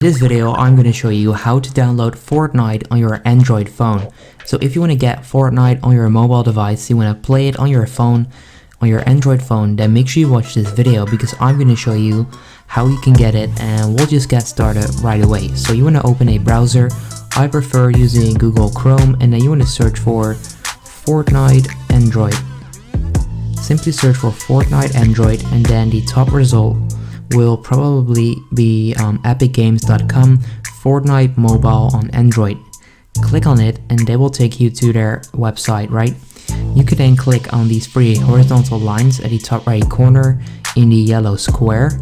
In this video, I'm going to show you how to download Fortnite on your Android phone. So if you want to get Fortnite on your mobile device, you want to play it on your phone, on your Android phone, then make sure you watch this video because I'm going to show you how you can get it, and we'll just get started right away. So you want to open a browser. I prefer using Google Chrome, and then you want to search for Fortnite Android. Simply search for Fortnite Android, and then the top result will probably be epicgames.com Fortnite mobile on Android. Click on it and they will take you to their website, right? You can then click on these three horizontal lines at the top right corner in the yellow square,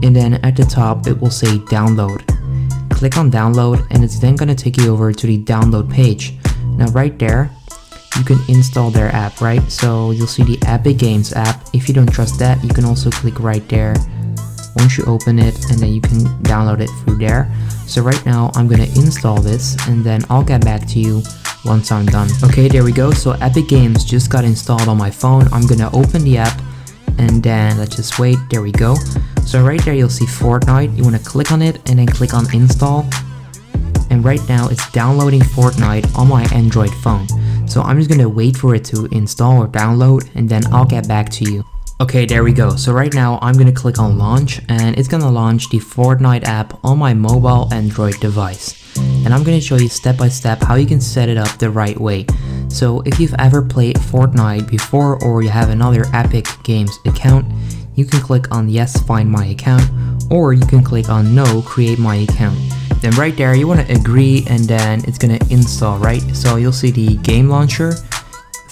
and then at the top it will say download. Click on download and it's then going to take you over to the download page. Now right there you can install their app, right? So you'll see the Epic Games app. If you don't trust that, you can also click right there once you open it, and then you can download it through there. So right now I'm gonna install this and then I'll get back to you once I'm done. Okay, there we go. So Epic Games just got installed on my phone. I'm gonna open the app and then let's just wait. There we go. So right there you'll see Fortnite. You want to click on it and then click on install, and right now it's downloading Fortnite on my Android phone. So I'm just gonna wait for it to install or download and then I'll get back to you. Okay, there we go. So right now I'm gonna click on launch and it's gonna launch the Fortnite app on my mobile Android device. And I'm gonna show you step by step how you can set it up the right way. So if you've ever played Fortnite before or you have another Epic Games account, you can click on yes, find my account, or you can click on no, create my account. Then right there you wanna agree and then it's gonna install, right? So you'll see the game launcher.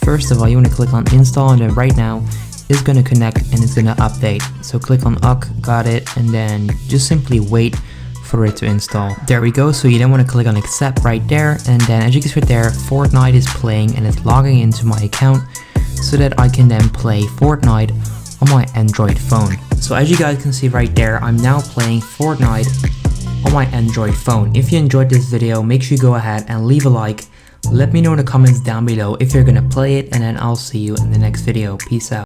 First of all, you wanna click on install, and then right now it's going to connect and it's going to update. So click on OK, got it, and then just simply wait for it to install. There we go. So you then want to click on accept right there, and then as you can see right there, Fortnite is playing and it's logging into my account so that I can then play Fortnite on my Android phone. So as you guys can see right there, I'm now playing Fortnite on my Android phone. If you enjoyed this video, make sure you go ahead and leave a like. Let me know in the comments down below if you're gonna play it, and then I'll see you in the next video. Peace out.